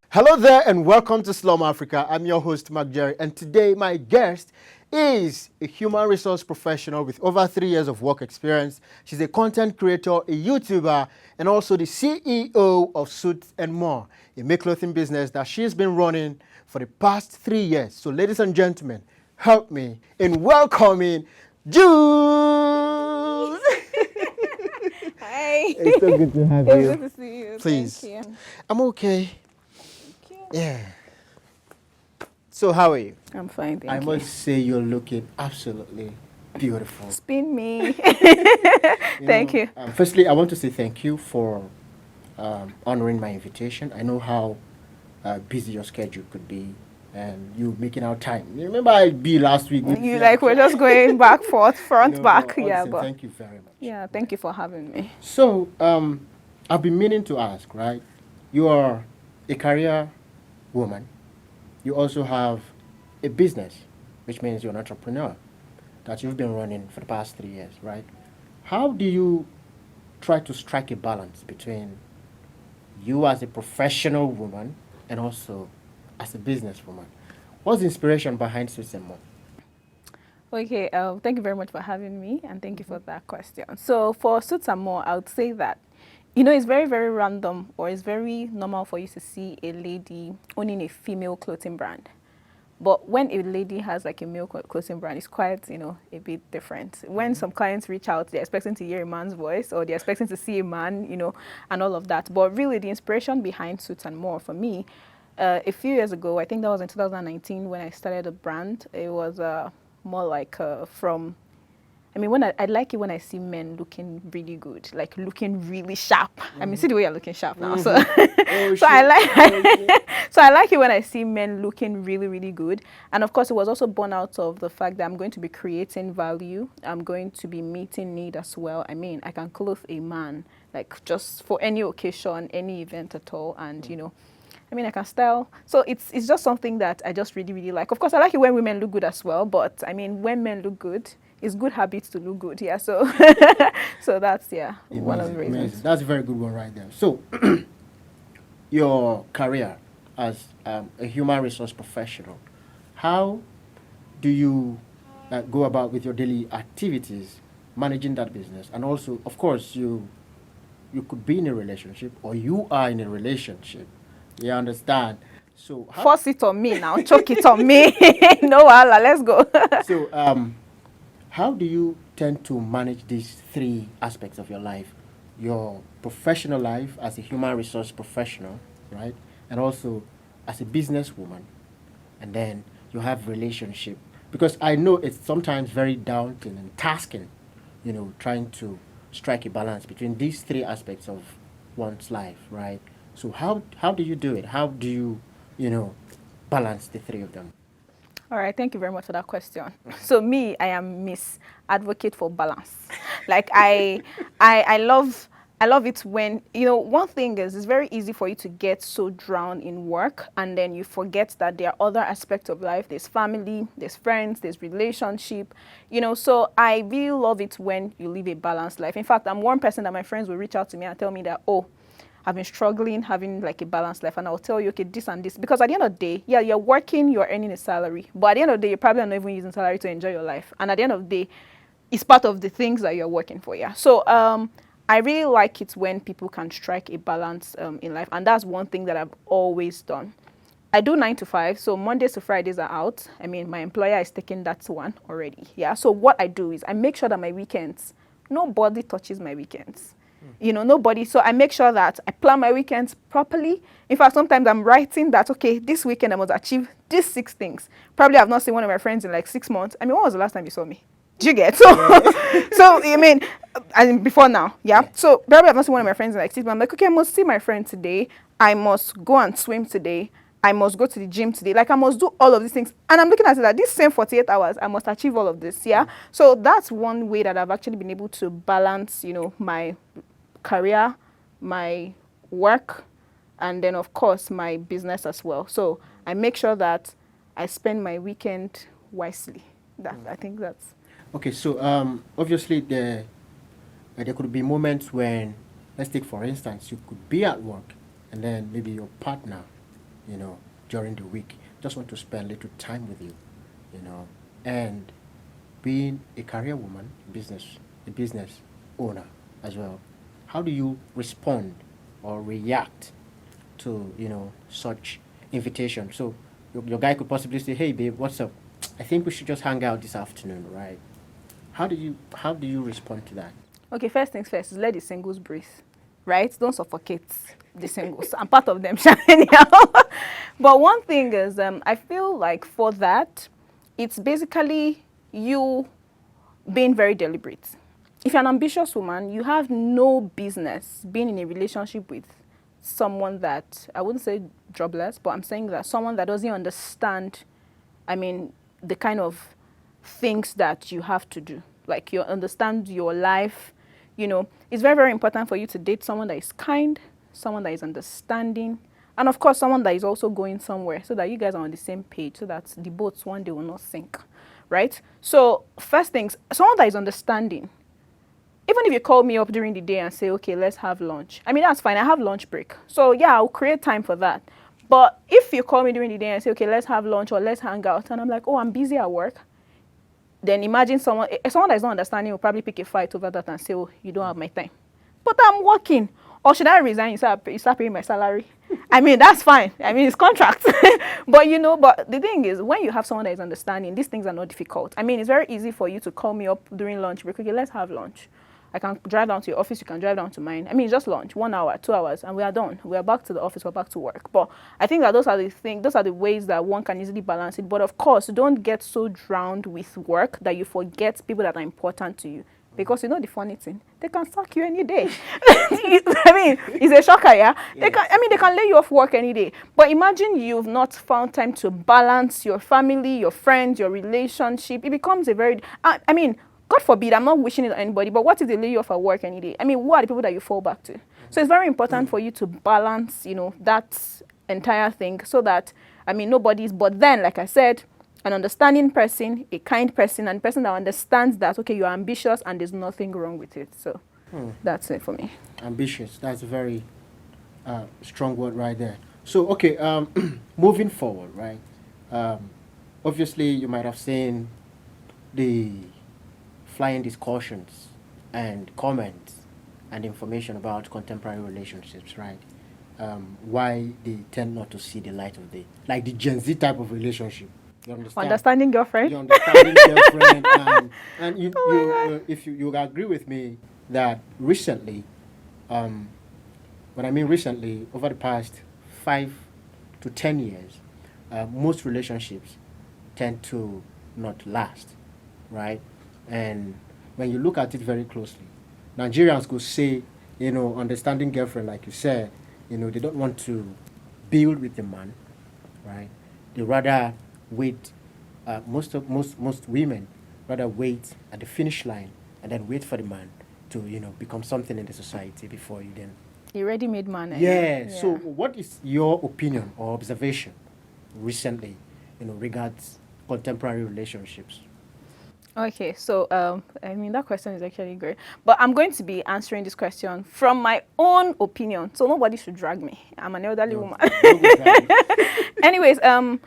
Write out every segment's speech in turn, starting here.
Hello there and welcome to SLORM Africa. I'm your host McJerry, and today my guest is a human resource professional with over 3 years of work experience. She's a content creator, a YouTuber, and also the CEO of Suits and More, a male clothing business that she's been running for the past 3 years. So ladies and gentlemen, help me in welcoming Jules. Hi. It's so good to have you. It's good to see you. Please. Thank you. I'm okay. Thank you. Yeah. So how are you? I'm fine, thank I you. must say you're looking absolutely beautiful. Spin me. You Thank know, you. Firstly, I want to say thank you for honoring my invitation. I know how busy your schedule could be, and you making out time. You remember I be last week? You like we're just going back, forth, front, back. but Yeah, honestly, but thank you very much. yeah, thank you for having me. So, I've been meaning to ask, right? You are a career woman. You also have a business, which means you're an entrepreneur that you've been running for the past 3 years, right? How do you try to strike a balance between you as a professional woman and also as a businesswoman? What's the inspiration behind Suits and More? Okay, thank you very much for having me, and thank you for that question. So for Suits and More, I would say that, you know, it's very, very random, or it's very normal for you to see a lady owning a female clothing brand. But when a lady has like a male clothing brand, it's quite, you know, a bit different. When some clients reach out, they're expecting to hear a man's voice, or they're expecting to see a man, you know, and all of that. But really, the inspiration behind Suits and More for me, a few years ago, I think that was in 2019 when I started a brand. It was more like from, I mean, when I like it when I see men looking really good, like looking really sharp. I mean, see the way you're looking sharp now. So, so I like, so I like it when I see men looking really, really good. And of course, it was also born out of the fact that I'm going to be creating value. I'm going to be meeting need as well. I mean, I can clothe a man like just for any occasion, any event at all, and you know. I mean, I can style. So it's just something that I just really, really like. Of course, I like it when women look good as well. But I mean, when men look good, it's good habits to look good. Yeah. So, so that's one of the reasons. Amazing. That's a very good one right there. So, your career as a human resource professional, how do you go about with your daily activities, managing that business, and also, of course, you could be in a relationship or you are in a relationship. You understand? So force it on me now, choke it on me. No, Allah, let's go. So, how do you tend to manage these three aspects of your life? Your professional life as a human resource professional, right? And also as a businesswoman. And then you have relationship. Because I know it's sometimes very daunting and tasking, you know, trying to strike a balance between these three aspects of one's life, right? So how do you do it? How do you, you know, balance the three of them? All right, thank you very much for that question. So me, I am Miss Advocate for balance. Like I love it when, you know, one thing is it's very easy for you to get so drowned in work and then you forget that there are other aspects of life. There's family, there's friends, there's relationship, you know. So I really love it when you live a balanced life. In fact, I'm one person that my friends will reach out to me and tell me that, oh, I've been struggling having like a balanced life, and I'll tell you, okay, this and this. Because at the end of the day, yeah, you're working, you're earning a salary. But at the end of the day, you're probably not even using salary to enjoy your life. And at the end of the day, it's part of the things that you're working for, yeah. So I really like it when people can strike a balance in life. And that's one thing that I've always done. I do 9 to 5, so Mondays to Fridays are out. I mean, my employer is taking that one already, yeah. So what I do is I make sure that my weekends, nobody touches my weekends. You know, nobody. So I make sure that I plan my weekends properly. In fact, sometimes I'm writing that, okay, this weekend I must achieve these 6 things. Probably I've not seen one of my friends in like 6 months. I mean, when was the last time you saw me? Do you get? So, so I mean, before now, yeah. So probably I've not seen one of my friends in like 6 months. I'm like, okay, I must see my friend today. I must go and swim today. I must go to the gym today. Like I must do all of these things. And I'm looking at it that this same 48 hours, I must achieve all of this, yeah. So that's one way that I've actually been able to balance, you know, my career, my work, and then of course my business as well. So I make sure that I spend my weekend wisely. That I think that's okay. So obviously there could be moments when, let's take for instance, you could be at work and then maybe your partner, during the week just want to spend little time with you, and being a career woman, a business owner as well, how do you respond or react to, such invitation? So your guy could possibly say, hey babe, what's up? I think we should just hang out this afternoon, right? How do you respond to that? Okay, first things first is let the singles breathe, right? Don't suffocate the singles. I'm part of them, anyhow. But one thing is, I feel like for that, it's basically you being very deliberate. If you're an ambitious woman, you have no business being in a relationship with someone that, I wouldn't say jobless, but I'm saying that someone that doesn't understand, the kind of things that you have to do. Like you understand your life, it's very, very important for you to date someone that is kind, someone that is understanding, and of course, someone that is also going somewhere so that you guys are on the same page so that the boats one day will not sink, right? So first things, someone that is understanding. Even if you call me up during the day and say, okay, let's have lunch. That's fine. I have lunch break. So yeah, I'll create time for that. But if you call me during the day and say, okay, let's have lunch or let's hang out, and I'm like, oh, I'm busy at work, then imagine someone that is not understanding will probably pick a fight over that and say, oh, you don't have my time. But I'm working. Or should I resign? You start paying my salary? That's fine. It's contract. But the thing is, when you have someone that is understanding, these things are not difficult. It's very easy for you to call me up during lunch break. Okay, let's have lunch. I can drive down to your office, you can drive down to mine. It's just lunch, 1 hour, 2 hours, and we are done. We are back to the office, we're back to work. But I think that those are the ways that one can easily balance it. But of course, don't get so drowned with work that you forget people that are important to you. Because the funny thing, they can sack you any day. It's a shocker, yeah? Yes. They can lay you off work any day. But imagine you've not found time to balance your family, your friends, your relationship. It becomes a very, God forbid, I'm not wishing it on anybody, but what if they lay you off at work any day? Who are the people that you fall back to? So it's very important for you to balance, that entire thing so that, but then, like I said, an understanding person, a kind person, and a person that understands that, okay, you're ambitious and there's nothing wrong with it. So that's it for me. Ambitious, that's a very strong word right there. So, okay, moving forward, right? Obviously, you might have seen the flying discussions and comments and information about contemporary relationships, right? Why they tend not to see the light of day. Like the Gen Z type of relationship. You understand? Understanding girlfriend. You understanding girlfriend. And if you agree with me that recently, when I mean recently, over the past 5 to 10 years, most relationships tend to not last, right? And when you look at it very closely, Nigerians could say, understanding girlfriend, like you said, they don't want to build with the man, right? They rather wait. Most women rather wait at the finish line and then wait for the man to, become something in the society before you then. A ready-made man. Yeah. So, what is your opinion or observation recently, regards contemporary relationships? Okay, so that question is actually great, but I'm going to be answering this question from my own opinion, so nobody should drag me. I'm an elderly woman. Anyways, I'm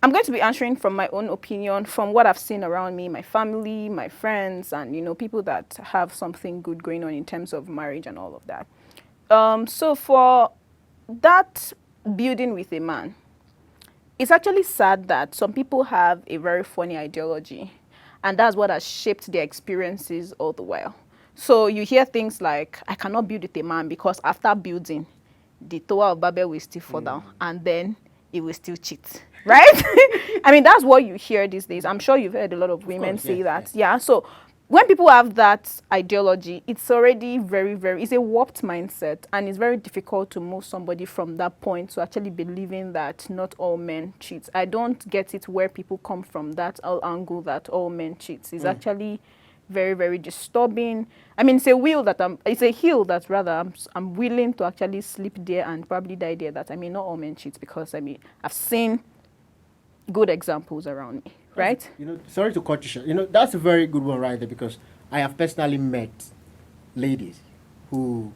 going to be answering from my own opinion, from what I've seen around me, my family, my friends, and people that have something good going on in terms of marriage and all of that. So for that building with a man, it's actually sad that some people have a very funny ideology. And that's what has shaped their experiences all the while. So you hear things like, I cannot build with a man because after building, the Tower of Babel will still fall down and then it will still cheat, right? That's what you hear these days. I'm sure you've heard a lot of women say that. Yeah, so when people have that ideology, it's already very, very, it's a warped mindset, and it's very difficult to move somebody from that point to actually believing that not all men cheat. I don't get it where people come from that angle that all men cheat. It's actually very, very disturbing. It's a hill that rather I'm willing to actually sleep there and probably die there, that not all men cheat, because I've seen good examples around me. Right? Sorry to cut you short. That's a very good one right there, because I have personally met, ladies who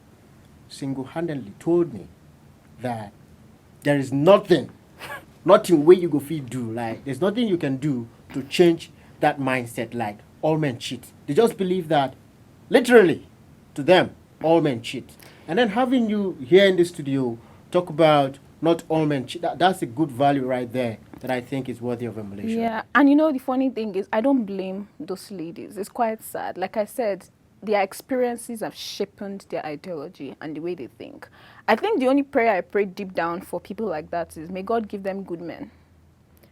single-handedly told me that there is nothing way you go feed do. Like, there's nothing you can do to change that mindset. Like, all men cheat. They just believe that, literally, to them, all men cheat. And then having you here in the studio talk about not all men cheat, that's a good value right there that I think is worthy of emulation. Yeah, and you know, the funny thing is, I don't blame those ladies. It's quite sad. Like I said, their experiences have shaped their ideology and the way they think. I think the only prayer I pray deep down for people like that is, may God give them good men.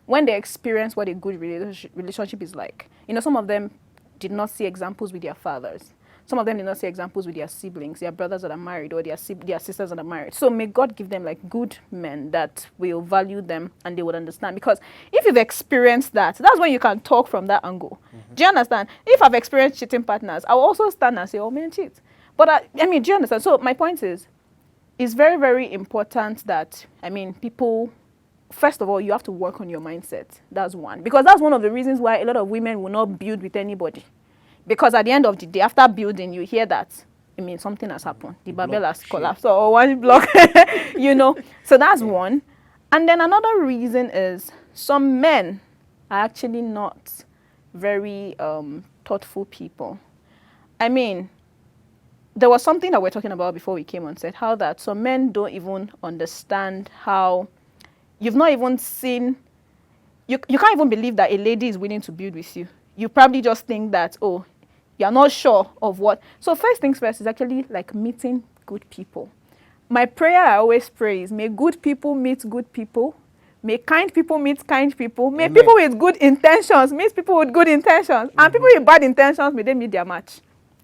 When they experience what a good relationship is like. You know, some of them did not see examples with their fathers. Some of them did not see examples with their siblings, their brothers that are married, or their sisters that are married. So may God give them like good men that will value them and they would understand. Because if you've experienced that, that's when you can talk from that angle. Mm-hmm. Do you understand? If I've experienced cheating partners, I will also stand and say, oh, men cheat. But I mean, do you understand? So my point is, it's very, very important that, I mean, people, first of all, you have to work on your mindset. That's one. Because that's one of the reasons why a lot of women will not build with anybody. Because at the end of the day, after building, you hear that, I mean, something has happened. The Babel has collapsed, or one block, you know. So that's one. And then another reason is some men are actually not very thoughtful people. I mean, there was something that we're talking about before we came on set, how that some men don't even understand how, you've not even seen, you can't even believe that a lady is willing to build with you. You probably just think that, oh, you're not sure of what. So first things first is actually like meeting good people. My prayer I always pray is, may good people meet good people. May kind people meet kind people. May people with good intentions meet people with good intentions. Mm-hmm. And people with bad intentions, may they meet their match.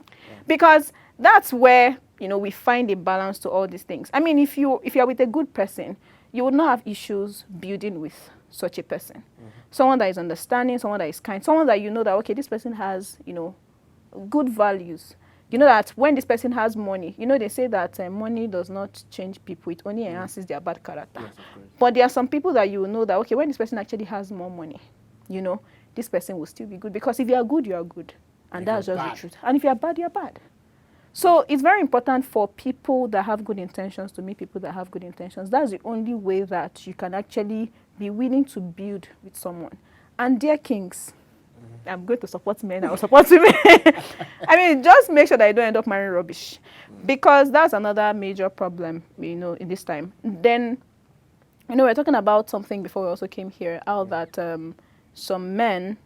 Yeah. Because that's where, you know, we find a balance to all these things. I mean, if you're with a good person, you would not have issues building with such a person. Mm-hmm. Someone that is understanding, someone that is kind, someone that you know that, okay, this person has, you know, good values. You know that when this person has money, you know, they say that money does not change people, it only enhances their bad character. Yes, but there are some people that you know that, okay, when this person actually has more money, you know, this person will still be good. Because if you are good, you are good. And that's just the truth. And if you are bad, you are bad. So it's very important for people that have good intentions to meet people that have good intentions. That's the only way that you can actually be willing to build with someone. And dear kings, I'm going to support men, I will support women. I mean, just make sure that you don't end up marrying rubbish. Because that's another major problem, you know, in this time. Then, you know, we're talking about something before we also came here, how that some men,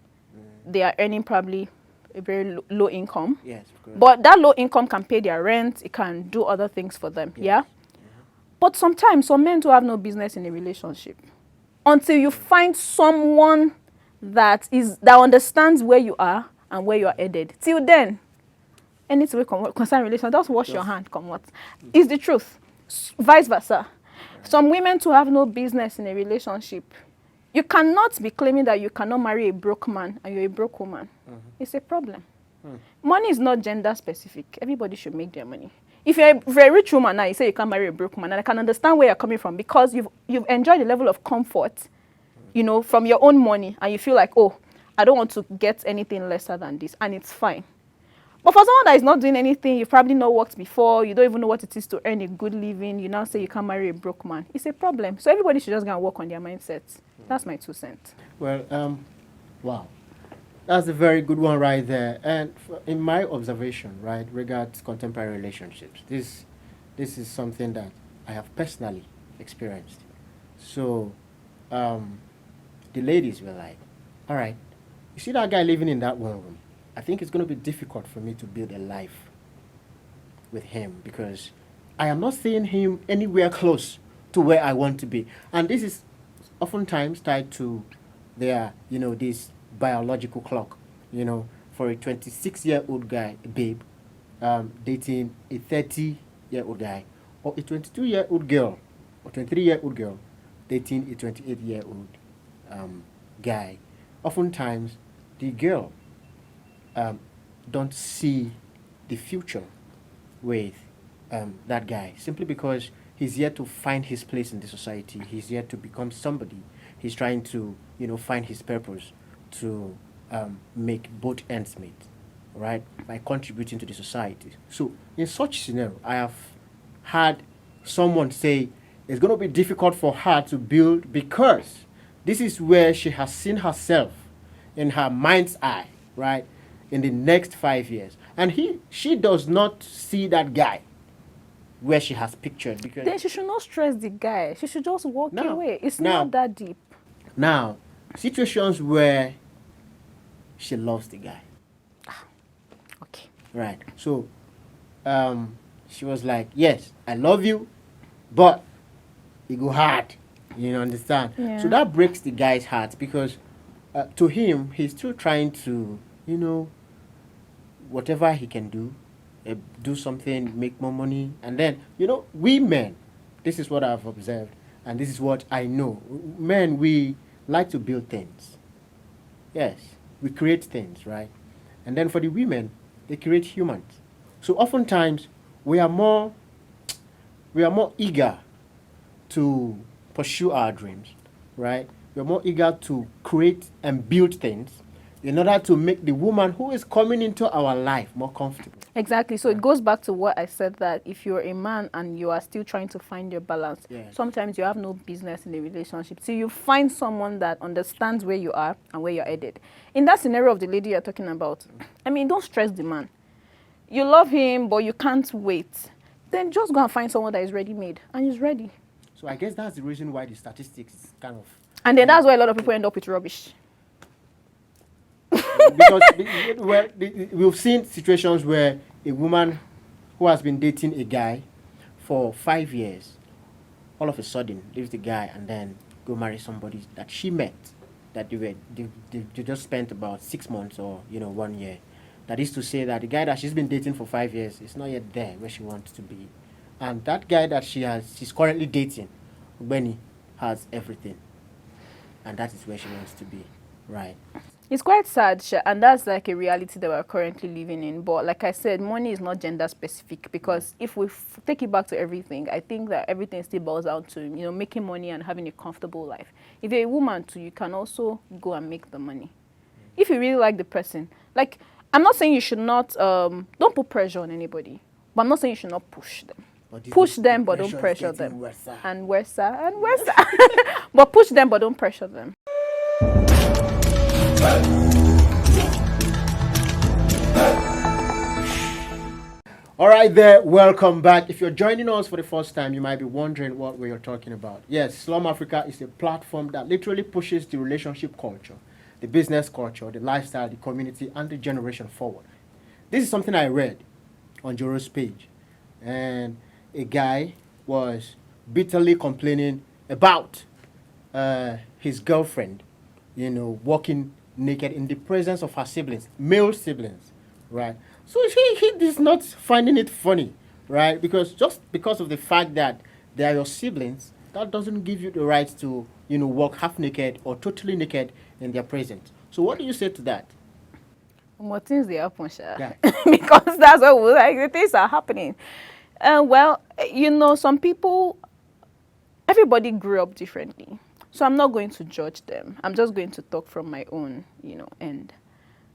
they are earning probably a very low income. Yes, of course. But that low income can pay their rent, it can do other things for them, yes. Yeah? But sometimes some men do have no business in a relationship. Until you find someone that understands where you are and where you are headed. Till then, anything concern relation, just wash your hand, come what. It's the truth. Vice versa. Some women to have no business in a relationship. You cannot be claiming that you cannot marry a broke man and you're a broke woman. Mm-hmm. It's a problem. Money is not gender specific. Everybody should make their money. If you're a rich woman now, you say you can't marry a broke man, and I can understand where you're coming from because you've enjoyed a level of comfort, you know, from your own money, and you feel like, oh, I don't want to get anything lesser than this, and it's fine. But for someone that is not doing anything, you've probably not worked before, you don't even know what it is to earn a good living, you now say you can't marry a broke man. It's a problem. So everybody should just go and work on their mindsets. That's my 2 cents. Well, wow. That's a very good one right there. And in my observation, right, regards contemporary relationships, this is something that I have personally experienced. So, the ladies were like, all right, you see that guy living in that one room? I think it's going to be difficult for me to build a life with him because I am not seeing him anywhere close to where I want to be. And this is oftentimes tied to their, you know, this biological clock. You know, for a 26-year-old guy, babe, dating a 30-year-old guy, or a 22-year-old girl, or 23-year-old girl, dating a 28-year-old guy. Oftentimes, the girl don't see the future with that guy simply because he's yet to find his place in the society. He's yet to become somebody. He's trying to, you know, find his purpose to make both ends meet. right, by contributing to the society. So in such scenario, I have had someone say it's going to be difficult for her to build because this is where she has seen herself in her mind's eye, right, in the next 5 years. And she does not see that guy where she has pictured because Then she should not stress the guy. She should just walk Now- away. It's now- not that deep. now situations where she loves the guy, Okay. right? So she was like, yes, I love you, but it go hard. You understand? Yeah. So that breaks the guy's heart because to him, he's still trying to, whatever he can do something, make more money. And then, we men, this is what I've observed, and this is what I know. Men, we like to build things. Yes, we create things, right? And then for the women, they create humans. So oftentimes, we are more eager to pursue our dreams, right? We're more eager to create and build things in order to make the woman who is coming into our life more comfortable. Exactly. So it goes back to what I said, that if you're a man and you are still trying to find your balance, Yes. sometimes you have no business in a relationship. So you find someone that understands where you are and where you're headed. In that scenario of the lady you're talking about, don't stress the man. You love him, but you can't wait. Then just go and find someone that is ready-made and he's ready. So I guess that's the reason why the statistics kind of And then that's why a lot of people end up with rubbish. because we've seen situations where a woman who has been dating a guy for 5 years, all of a sudden leaves the guy and then go marry somebody that she met, that they just spent about 6 months or 1 year. That is to say that the guy that she's been dating for 5 years is not yet there where she wants to be, and that guy that she's currently dating, Benny, has everything, and that is where she wants to be, right? It's quite sad, and that's like a reality that we're currently living in. But like I said, money is not gender specific, because if we take it back to everything, I think that everything still boils down to, making money and having a comfortable life. If you're a woman too, you can also go and make the money. If you really like the person. Like, I'm not saying you should not, don't put pressure on anybody, but I'm not saying you should not push them. Push them, but don't pressure them. And worse, and worse. But push them, but don't pressure them. All right there, welcome back. If you're joining us for the first time, you might be wondering what we are talking about. Yes, SLORM Africa is a platform that literally pushes the relationship culture, the business culture, the lifestyle, the community, and the generation forward. This is something I read on Joro's page, and a guy was bitterly complaining about his girlfriend, walking naked in the presence of her siblings, male siblings, right? So he is not finding it funny, right? Because just because of the fact that they are your siblings, that doesn't give you the right to, walk half naked or totally naked in their presence. So what do you say to that? More things they happen, Sha. Yeah. Because that's what the things are happening. Well, some people, everybody grew up differently. So I'm not going to judge them. I'm just going to talk from my own, end.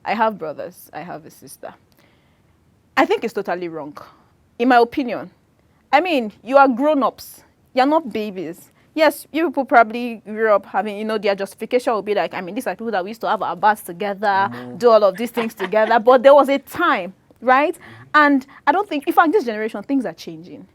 I have brothers. I have a sister. I think it's totally wrong, in my opinion. You are grown-ups. You're not babies. Yes, you people probably grew up having, their justification will be like, these are people that we used to have our baths together, do all of these things together. But there was a time, right? And I don't think, in fact, this generation, things are changing.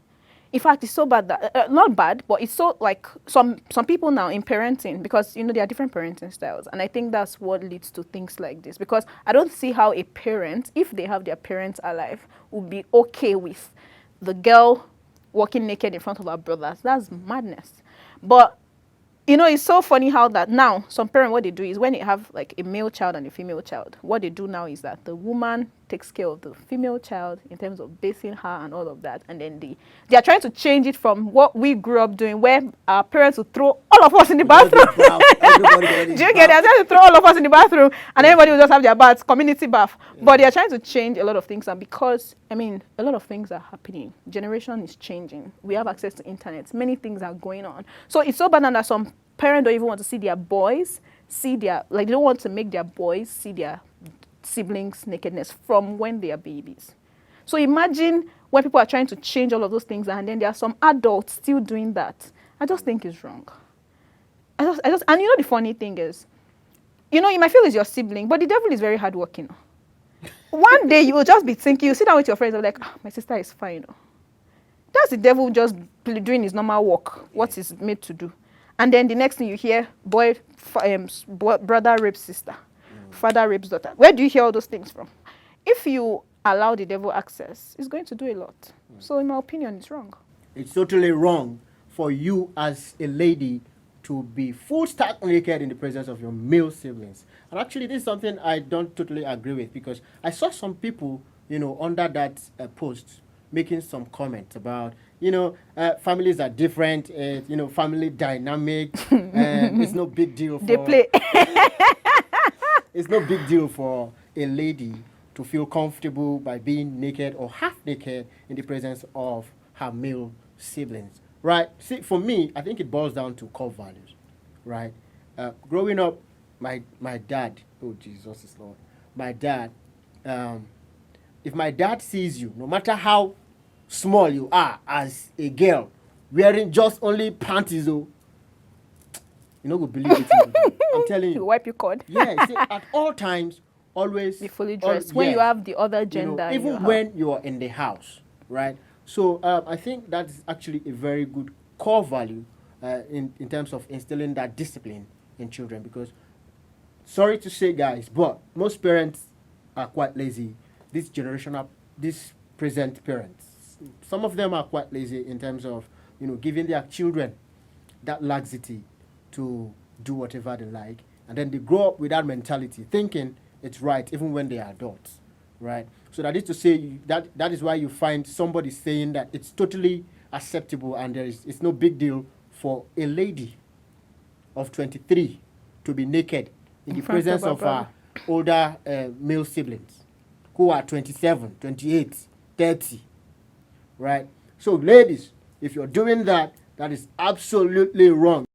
In fact, it's so bad that, not bad, but it's so like some people now in parenting, because, there are different parenting styles. And I think that's what leads to things like this. Because I don't see how a parent, if they have their parents alive, would be okay with the girl walking naked in front of her brothers. That's madness. But, it's so funny how that now some parents, what they do is when they have like a male child and a female child, what they do now is that the woman takes care of the female child in terms of bathing her and all of that. And then they are trying to change it from what we grew up doing, where our parents would throw all of us in the bathroom. Do you get it? They're trying to throw all of us in the bathroom and everybody will just have their baths, community bath. Yeah. But they are trying to change a lot of things. And because, a lot of things are happening. Generation is changing. We have access to internet. Many things are going on. So it's so bad that some parents don't even want to see their boys, they don't want to make their boys see their siblings' nakedness from when they are babies. So imagine when people are trying to change all of those things and then there are some adults still doing that. I just think it's wrong. And you know the funny thing is, you know, you might feel it's your sibling, but the devil is very hardworking. One day you will just be thinking, you sit down with your friends and be like, my sister is fine. That's the devil just doing his normal work, what he's made to do. And then the next thing you hear, brother rapes sister, father rapes daughter. Where do you hear all those things from? If you allow the devil access, it's going to do a lot. So in my opinion, it's wrong. It's totally wrong for you as a lady to be full stark naked in the presence of your male siblings. And actually, this is something I don't totally agree with, because I saw some people, you know, under that post making some comments about, you know, families are different, you know, family dynamic, and it's no big deal for... They play. It's no big deal for a lady to feel comfortable by being naked or half naked in the presence of her male siblings, right? See, for me, I think it boils down to core values, right? Growing up, my dad, oh Jesus is Lord, my dad, if my dad sees you, no matter how small you are as a girl, wearing just only panties, oh, you know, go believe it. I'm telling you. You wipe your cord. Yeah, see, at all times, always be fully dressed. When you have the other gender, you know, even when you are in the house, right? So I think that's actually a very good core value in terms of instilling that discipline in children. Because, sorry to say, guys, but most parents are quite lazy. This present parents, some of them are quite lazy in terms of, you know, giving their children that laxity to do whatever they like, and then they grow up with that mentality, thinking it's right even when they are adults, right? So that is to say that is why you find somebody saying that it's totally acceptable and it's no big deal for a lady of 23 to be naked in the presence of her older male siblings who are 27, 28, 30, right? So ladies, if you're doing that, that is absolutely wrong.